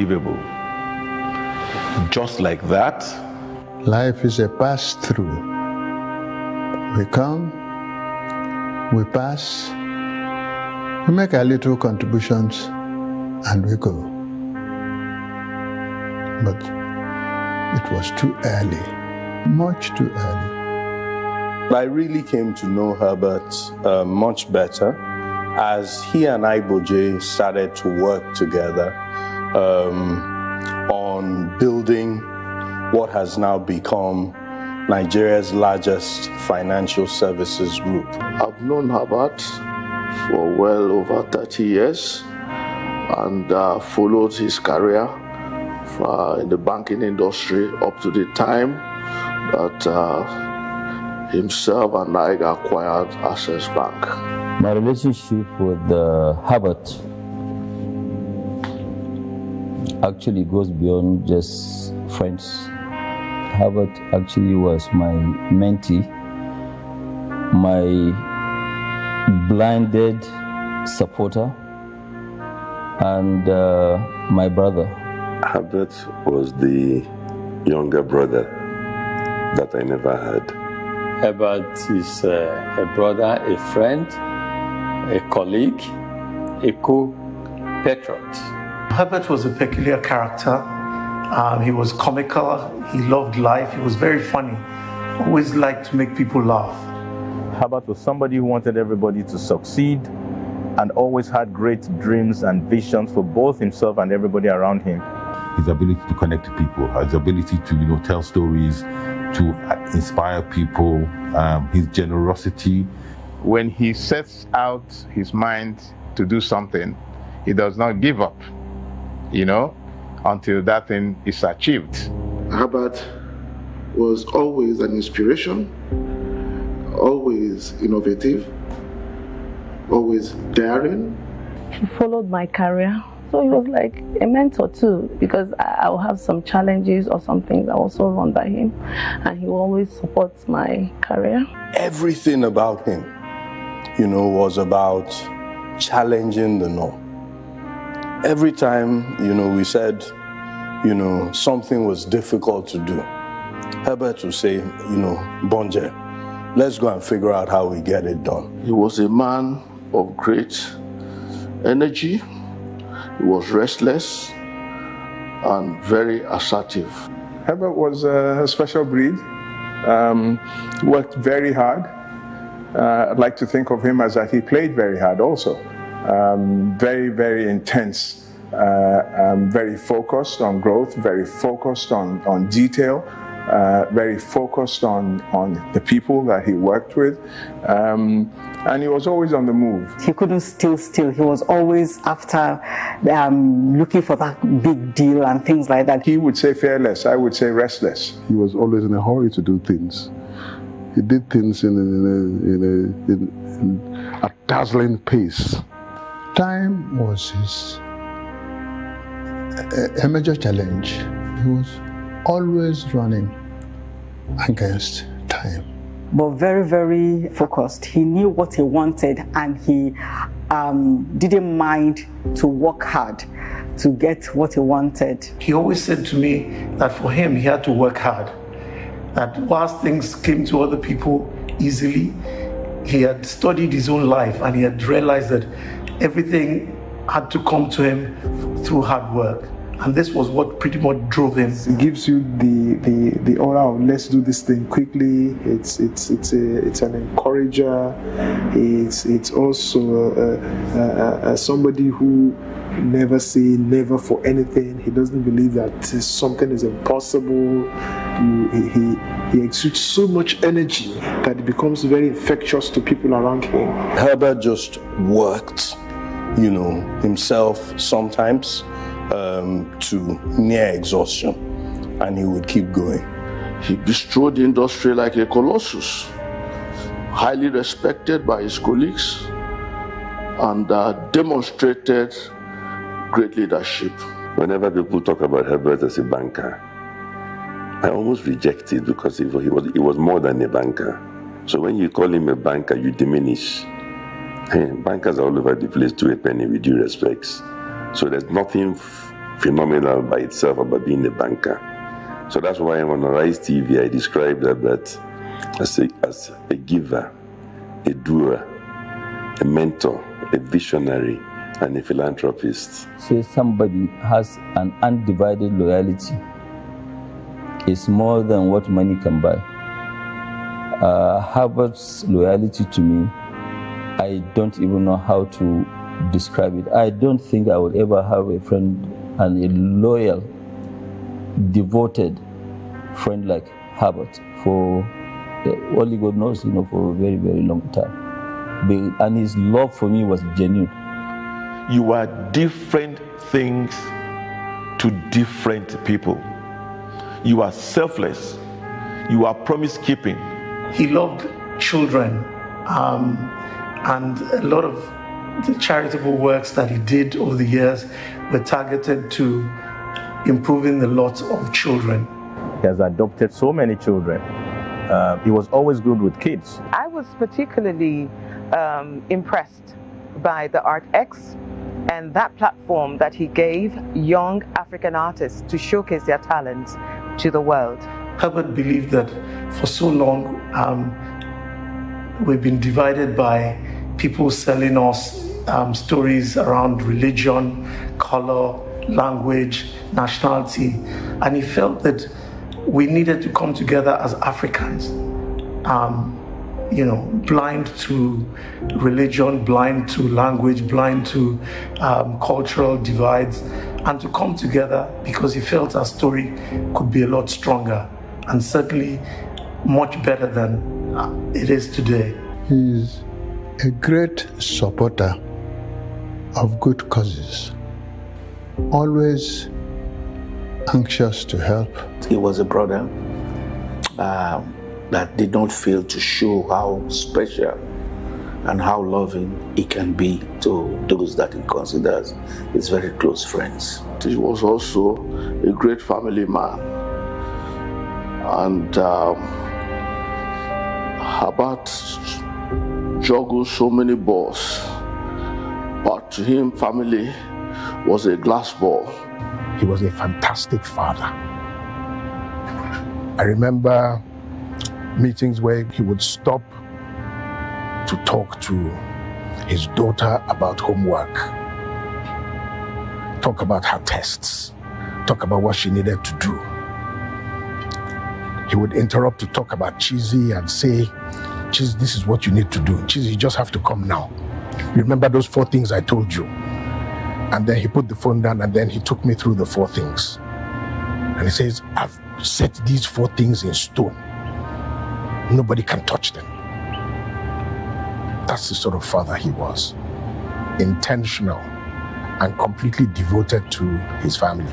unbelievable. Just like that, life is a pass-through. We come, we pass, we make our little contributions, and we go. But it was too early, much too early. I really came to know Herbert much better as he and Iboje started to work together on building what has now become Nigeria's largest financial services group. I've known Herbert for well over 30 years and followed his career in the banking industry up to the time that himself and I acquired Access Bank. My relationship with Herbert actually goes beyond just friends. Herbert actually was my mentee, my blinded supporter, and my brother. Herbert was the younger brother that I never had. Herbert is a brother, a friend, a colleague, a co-patriot. Herbert was a peculiar character. He was comical, he loved life, he was very funny, always liked to make people laugh. Herbert was somebody who wanted everybody to succeed and always had great dreams and visions for both himself and everybody around him. His ability to connect to people, his ability to tell stories, to inspire people, his generosity. When he sets out his mind to do something, he does not give up, until that thing is achieved. Herbert was always an inspiration, always innovative, always daring. He followed my career. So he was like a mentor too, because I'll have some challenges or something that also run by him, and he always supports my career. Everything about him, was about challenging the norm. Every time, we said, something was difficult to do, Herbert would say, Bonje, let's go and figure out how we get it done. He was a man of great energy. He was restless and very assertive. Herbert was a special breed. Worked very hard. I'd like to think of him as that he played very hard also. Very, very intense. Very focused on growth, very focused on detail, very focused on the people that he worked with. And he was always on the move. He couldn't stay still. He was always after looking for that big deal and things like that. He would say fearless, I would say restless. He was always in a hurry to do things. He did things in a dazzling pace. Time was a major challenge. He was always running against time. But very, very focused. He knew what he wanted, and he didn't mind to work hard to get what he wanted. He always said to me that for him, he had to work hard. That whilst things came to other people easily, he had studied his own life and he had realized that everything had to come to him through hard work. And this was what pretty much drove him. It gives you the aura of let's do this thing quickly. It's an encourager. It's also somebody who never say never for anything. He doesn't believe that something is impossible. He exudes so much energy that it becomes very infectious to people around him. Herbert just worked, himself sometimes to near exhaustion, and he would keep going. He bestrode the industry like a colossus, highly respected by his colleagues, and demonstrated great leadership. Whenever people talk about Herbert as a banker, I almost reject it because he was more than a banker. So when you call him a banker, you diminish. Bankers are all over the place to a penny, with due respects. So there's nothing phenomenal by itself about being a banker. So that's why on Rise TV I described Herbert as a giver, a doer, a mentor, a visionary, and a philanthropist. Say somebody has an undivided loyalty. It's more than what money can buy. Herbert's loyalty to me, I don't even know how to describe it. I don't think I would ever have a friend and a loyal, devoted friend like Herbert for only God knows, for a very, very long time. And his love for me was genuine. You are different things to different people. You are selfless. You are promise-keeping. He loved children, and a lot of the charitable works that he did over the years were targeted to improving the lot of children. He has adopted so many children. He was always good with kids. I was particularly impressed by the ArtX and that platform that he gave young African artists to showcase their talents to the world. Herbert believed that for so long we've been divided by people selling us stories around religion, color, language, nationality, and he felt that we needed to come together as Africans, blind to religion, blind to language, blind to cultural divides, and to come together because he felt our story could be a lot stronger and certainly much better than it is today. He's a great supporter of good causes, always anxious to help. He was a brother that did not fail to show how special and how loving he can be to those that he considers his very close friends. He was also a great family man. And Herbert juggled so many balls, but to him, family was a glass ball. He was a fantastic father. I remember meetings where he would stop to talk to his daughter about homework, talk about her tests, talk about what she needed to do. He would interrupt to talk about Chizzy and say, Chizzy, this is what you need to do. Chizzy, you just have to come now. Remember those 4 things I told you? And then he put the phone down and then he took me through the 4 things. And he says, I've set these 4 things in stone. Nobody can touch them. That's the sort of father he was. Intentional and completely devoted to his family.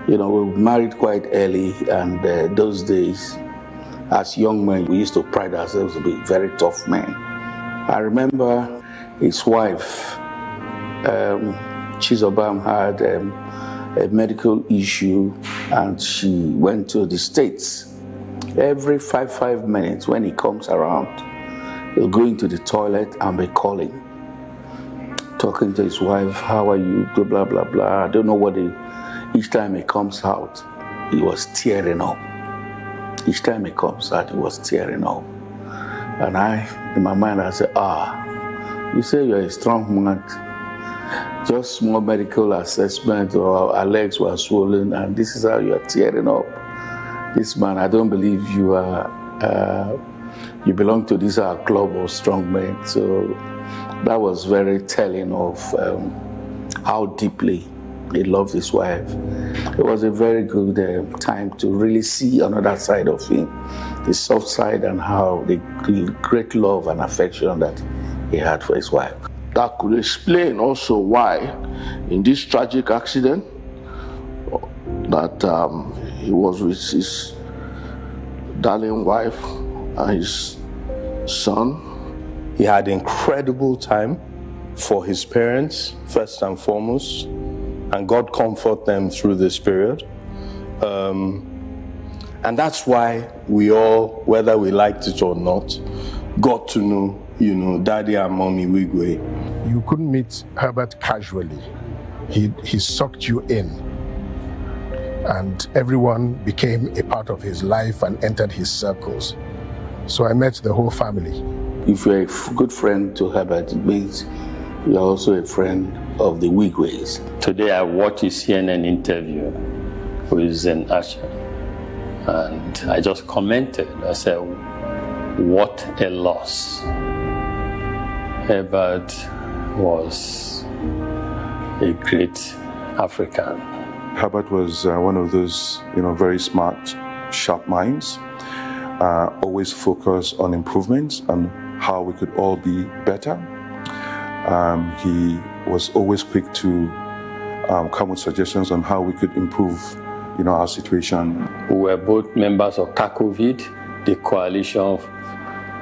We were married quite early, and those days, as young men, we used to pride ourselves to be very tough men. I remember his wife, Chizobam, had a medical issue, and she went to the States. Every 5 minutes when he comes around, he'll go into the toilet and be calling, talking to his wife, how are you, blah, blah, blah, blah. I don't know what each time he comes out, he was tearing up. Each time he comes out, he was tearing up. And in my mind, I said, you say you're a strong man. Just small medical assessment, or our legs were swollen, and this is how you are tearing up. This man, I don't believe you belong to this our club of strong men. So that was very telling of how deeply he loved his wife. It was a very good time to really see another side of him, the soft side, and how the great love and affection that he had for his wife. That could explain also why, in this tragic accident, that he was with his darling wife and his son. He had incredible time for his parents, first and foremost, and God comfort them through this period. And that's why we all, whether we liked it or not, got to know, Daddy and Mommy Wigwe. You couldn't meet Herbert casually. He sucked you in and everyone became a part of his life and entered his circles. So I met the whole family. If you're a good friend to Herbert, it means you're also a friend of the Wigways. Today I watched his CNN interview with Zen Asher, and I just commented. I said, what a loss. Herbert was a great African. Herbert was one of those, very smart, sharp minds, always focused on improvements and how we could all be better. He was always quick to come with suggestions on how we could improve, our situation. We were both members of CACOVID, the coalition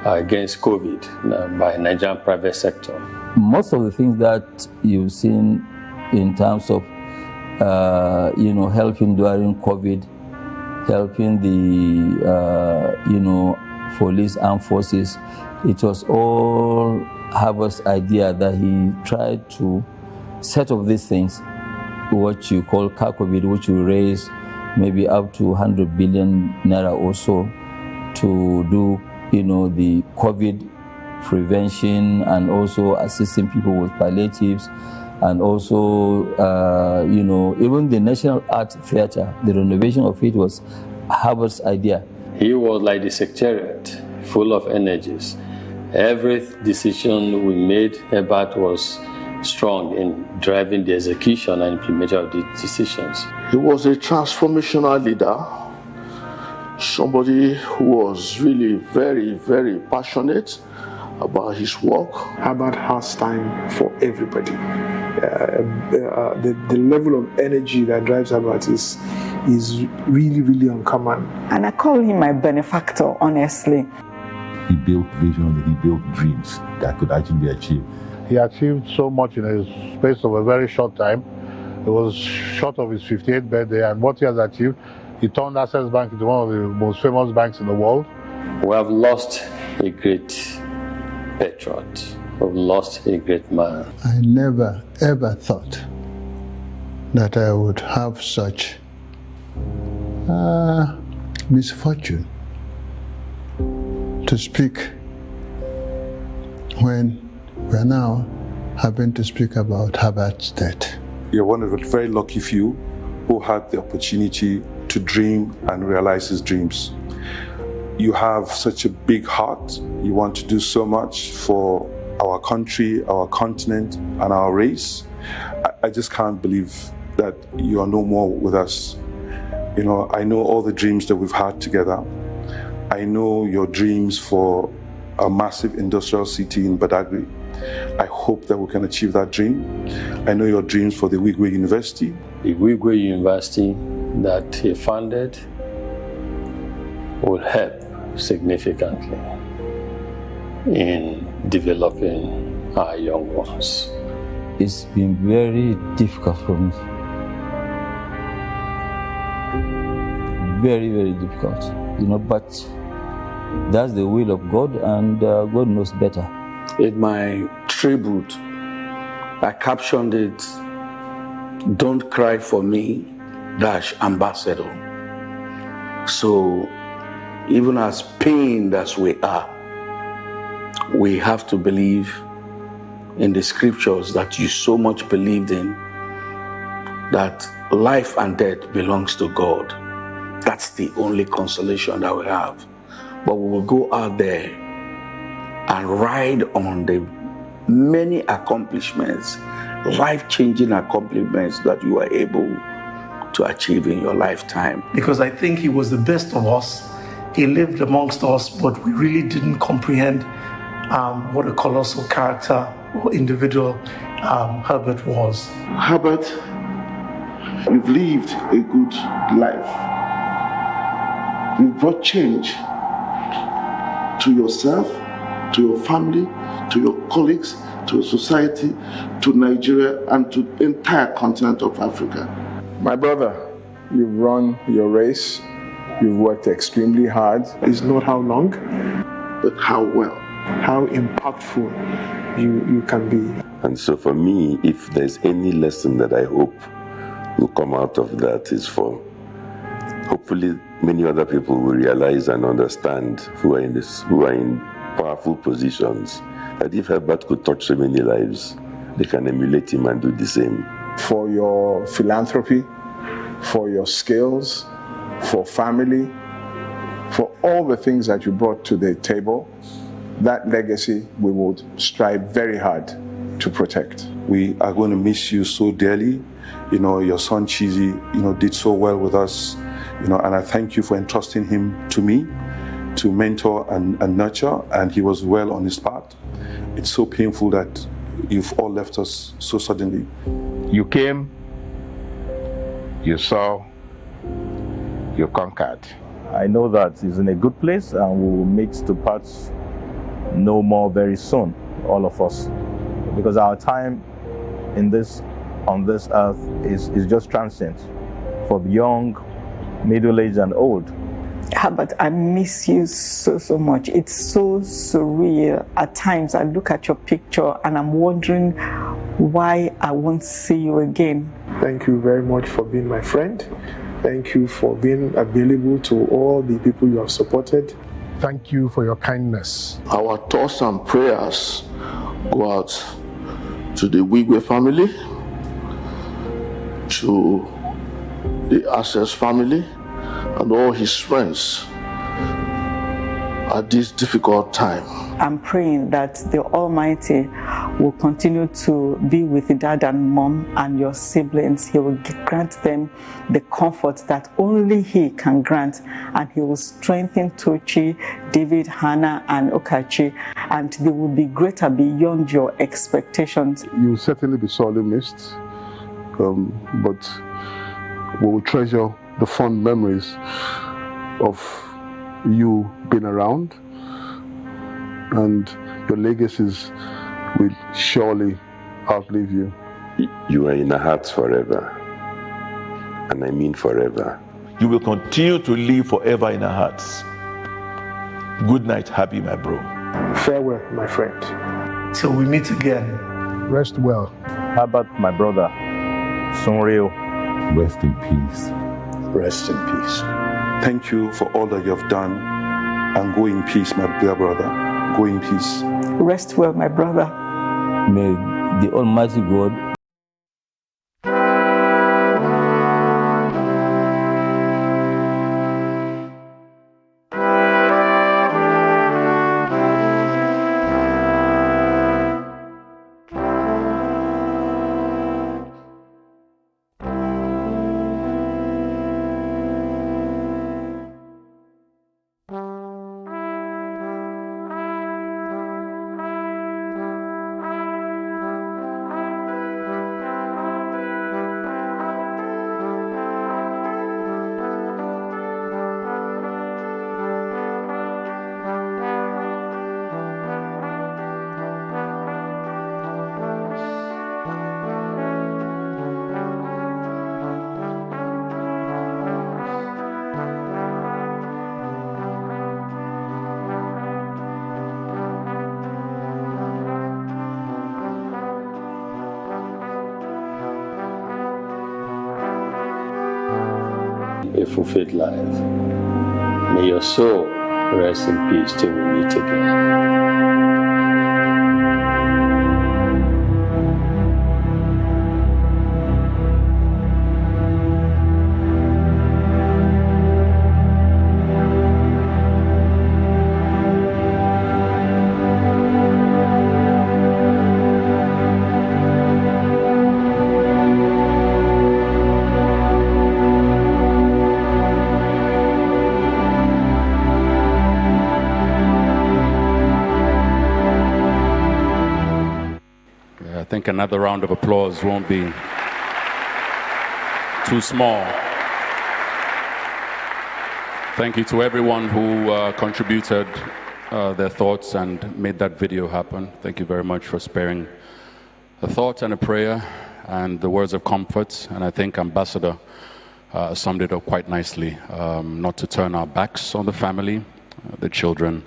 against COVID by Nigerian private sector. Most of the things that you've seen in terms of, helping during COVID, helping the, police armed forces, it was all Herbert's idea that he tried to set up these things, what you call CACOVID, which will raise maybe up to 100 billion naira or so to do, the COVID prevention and also assisting people with palliatives, and also, even the National Art Theatre, the renovation of it was Herbert's idea. He was like the secretariat, full of energies. Every decision we made, Herbert was strong in driving the execution and implementation of these decisions. He was a transformational leader, somebody who was really very, very passionate about his work. Herbert has time for everybody. The level of energy that drives Herbert is really, really uncommon. And I call him my benefactor, honestly. He built vision, he built dreams that could actually be achieved. He achieved so much in a space of a very short time. It was short of his 58th birthday, and what he has achieved, he turned Access Bank into one of the most famous banks in the world. We have lost a great patriot. We've lost a great man. I never, ever thought that I would have such misfortune to speak when we're now having to speak about Herbert's death. You're one of the very lucky few who had the opportunity to dream and realize his dreams. You have such a big heart. You want to do so much for our country, our continent, and our race. I just can't believe that you are no more with us. I know all the dreams that we've had together. I know your dreams for a massive industrial city in Badagry. I hope that we can achieve that dream. I know your dreams for the Wigwe University. The Wigwe University that he founded will help significantly in developing our young ones. It's been very difficult for me. Very, very difficult, but that's the will of God, and God knows better. In my tribute, I captioned it, "Don't cry for me, ambassador." So even as pained as we are, we have to believe in the scriptures that you so much believed in, that life and death belongs to God. That's the only consolation that we have. But we will go out there and ride on the many accomplishments, life-changing accomplishments that you are able to achieve in your lifetime. Because I think he was the best of us. He lived amongst us, but we really didn't comprehend what a colossal character or individual Herbert was. Herbert, you've lived a good life. You've brought change to yourself, to your family, to your colleagues, to society, to Nigeria, and to the entire continent of Africa. My brother, you've run your race. You've worked extremely hard. It's not how long, but how well, how impactful you can be. And so for me, if there's any lesson that I hope will come out of that, is for hopefully many other people will realize and understand who are in powerful positions, that if Herbert could touch so many lives, they can emulate him and do the same. For your philanthropy, for your skills, for family, for all the things that you brought to the table, that legacy we would strive very hard to protect. We are going to miss you so dearly. You know, your son Chizzy, did so well with us, and I thank you for entrusting him to me to mentor and nurture, and he was well on his path. It's so painful that you've all left us so suddenly. You came, you saw, you conquered. I know that he's in a good place and we will meet to parts no more very soon, all of us. Because our time on this earth is just transient, for young, middle-aged and old. Herbert, I miss you so much. It's so surreal. At times I look at your picture and I'm wondering why I won't see you again. Thank you very much for being my friend. Thank you for being available to all the people you have supported. Thank you for your kindness. Our thoughts and prayers go out to the Wigwe family, to the Access family, and all his friends at this difficult time. I'm praying that the Almighty will continue to be with the dad and mom and your siblings. He will grant them the comfort that only He can grant, and He will strengthen Tochi, David, Hannah, and Okachi, and they will be greater beyond your expectations. You will certainly be sorely missed, but we will treasure the fond memories of you being around, and your legacies will surely outlive you. You are in our hearts forever, and I mean forever. You will continue to live forever in our hearts. Good night, Happy, my bro. Farewell, my friend. Till we meet again. Rest well. Herbert, my brother. Sunreal. Rest in peace. Rest in peace. Thank you for all that you have done, and go in peace, my dear brother. Go in peace. Rest well, my brother. May the Almighty God a fulfilled life. May your soul rest in peace till we meet again. I think another round of applause won't be too small. Thank you to everyone who contributed their thoughts and made that video happen. Thank you very much for sparing a thought and a prayer and the words of comfort. And I think Ambassador summed it up quite nicely. Not to turn our backs on the family, the children.